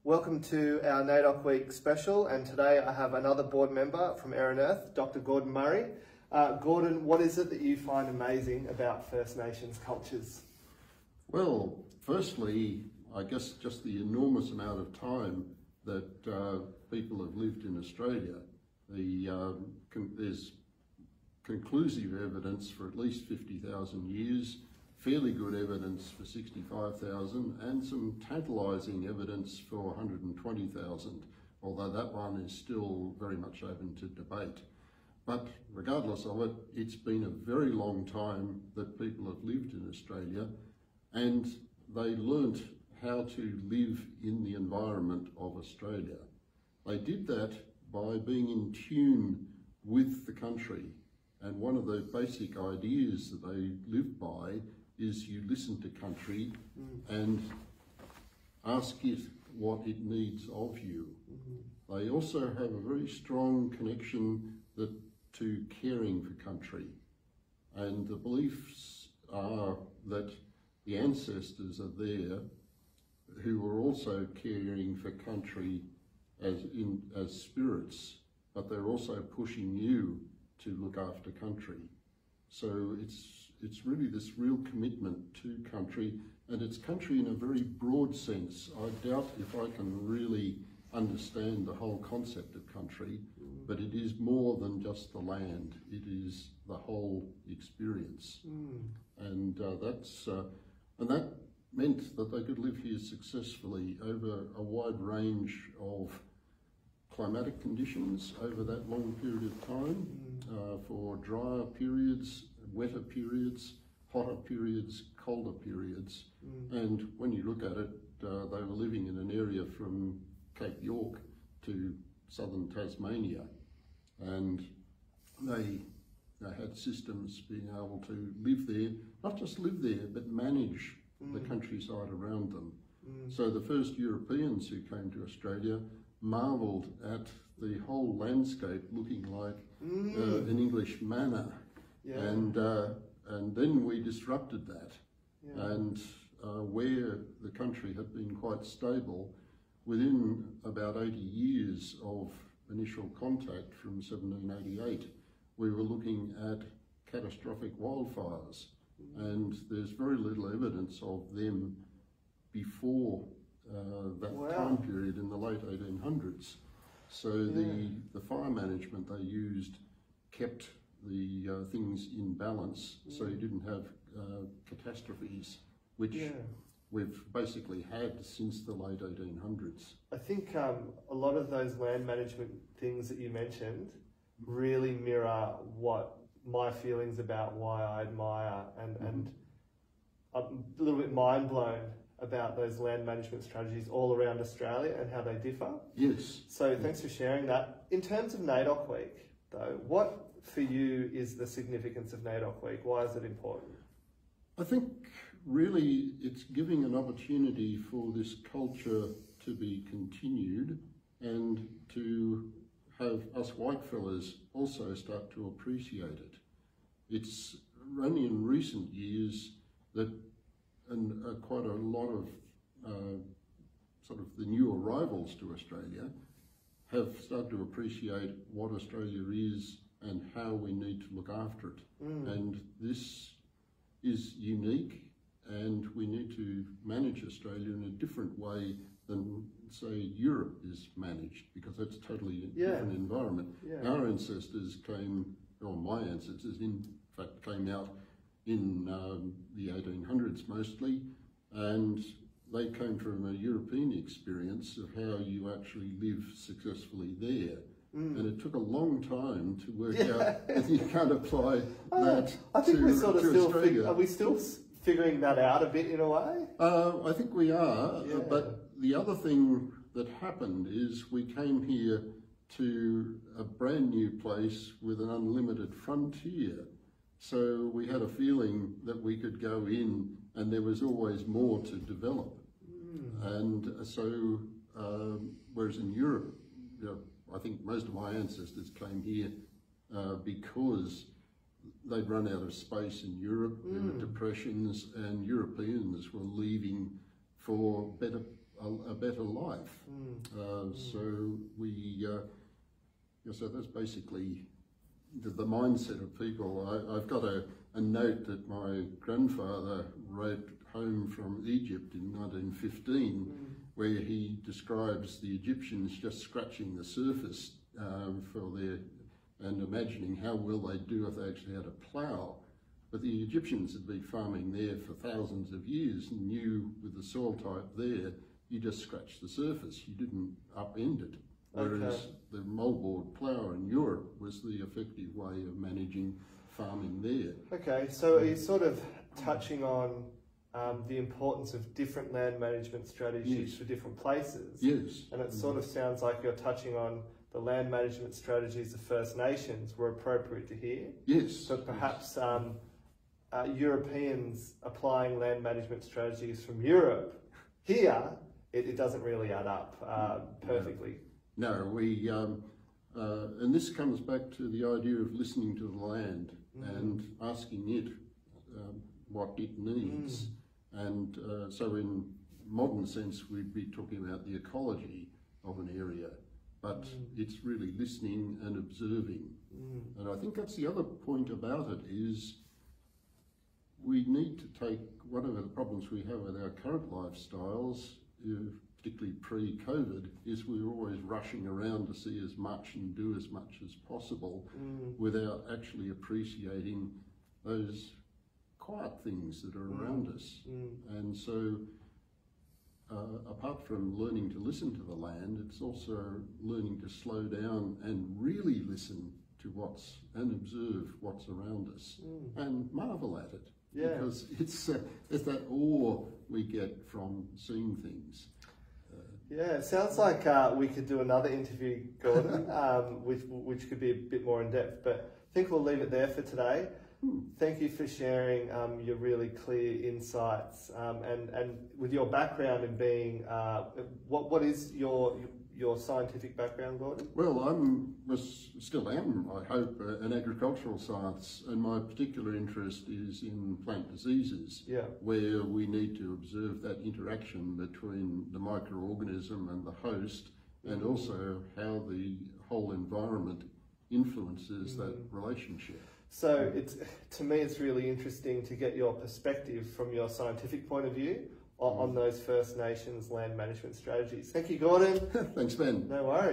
Welcome to our NAIDOC Week special, and today I have another board member from ErinEarth, Dr. Gordan Murray. Gordan, what is it that you find amazing about First Nations cultures? Well, firstly, I guess just the enormous amount of time that people have lived in Australia. There's conclusive evidence for at least 50,000 years, fairly good evidence for 65,000, and some tantalising evidence for 120,000, although that one is still very much open to debate. But regardless of it, it's been a very long time that people have lived in Australia, and they learnt how to live in the environment of Australia. They did that by being in tune with the country. And one of the basic ideas that they live by is you listen to country and ask it what it needs of you. They also have a very strong connection to caring for country. And the beliefs are that the ancestors are there who are also caring for country as spirits, but they're also pushing you to look after country. So it's really this real commitment to country, and it's country in a very broad sense. I doubt if I can really understand the whole concept of country, but it is more than just the land. It is the whole experience. And that meant that they could live here successfully over a wide range of climatic conditions over that long period of time, for drier periods, wetter periods, hotter periods, colder periods. And when you look at it, they were living in an area from Cape York to southern Tasmania, and they had systems being able to live there, not just live there, but manage the countryside around them. So the first Europeans who came to Australia marvelled at the whole landscape looking like an English manor. And then we disrupted that. And where the country had been quite stable, within about 80 years of initial contact from 1788, we were looking at catastrophic wildfires. And there's very little evidence of them before that time period in the late 1800s. So the fire management they used kept the things in balance, so you didn't have catastrophes, which we've basically had since the late 1800s. I think a lot of those land management things that you mentioned really mirror what my feelings about why I admire, and I'm a little bit mind blown about those land management strategies all around Australia and how they differ. Yes. So thanks for sharing that. In terms of NAIDOC Week, though, what for you is the significance of NAIDOC Week? Why is it important? I think really it's giving an opportunity for this culture to be continued and to have us whitefellas also start to appreciate it. It's only in recent years that quite a lot of sort of the new arrivals to Australia have started to appreciate what Australia is and how we need to look after it. And this is unique, and we need to manage Australia in a different way than, say, Europe is managed, because that's totally a different environment. Our ancestors came, or my ancestors in fact came out in the 1800s mostly, and they came from a European experience of how you actually live successfully there. And it took a long time to work out that you can't apply that I think to, we're sort of still Australia. are we still figuring that out a bit in a way? I think we are, but the other thing that happened is we came here to a brand new place with an unlimited frontier. So we had a feeling that we could go in and there was always more to develop. And so, whereas in Europe, I think most of my ancestors came here because they'd run out of space in Europe. There were depressions, and Europeans were leaving for better a better life. So so that's basically the mindset of people. I've got a note that my grandfather wrote home from Egypt in 1915, where he describes the Egyptians just scratching the surface and imagining how well they'd do if they actually had a plough. But the Egyptians had been farming there for thousands of years and knew with the soil type there, you just scratched the surface, you didn't upend it. Whereas the moldboard plough in Europe was the effective way of managing farming there. Okay, so are you sort of touching on the importance of different land management strategies for different places? Yes. And it sort of sounds like you're touching on the land management strategies of First Nations were appropriate to here. Yes. So perhaps Europeans applying land management strategies from Europe here, it doesn't really add up perfectly. No, and this comes back to the idea of listening to the land and asking it what it needs. And so in modern sense, we'd be talking about the ecology of an area, but it's really listening and observing. And I think that's the other point about it is we need to take one of the problems we have with our current lifestyles, particularly pre-COVID, is we're always rushing around to see as much and do as much as possible without actually appreciating those quiet things that are around us. And so apart from learning to listen to the land, it's also learning to slow down and really listen to and observe what's around us and marvel at it. Because it's that awe we get from seeing things. Yeah, it sounds like we could do another interview, Gordan, which could be a bit more in depth, but I think we'll leave it there for today. Thank you for sharing your really clear insights and with your background in being, what is your scientific background, Gordan? Well, still am, I hope, an agricultural science, and my particular interest is in plant diseases, where we need to observe that interaction between the microorganism and the host, and also how the whole environment influences that relationship. So to me, it's really interesting to get your perspective from your scientific point of view on those First Nations land management strategies. Thank you, Gordan. Thanks, Ben. No worries.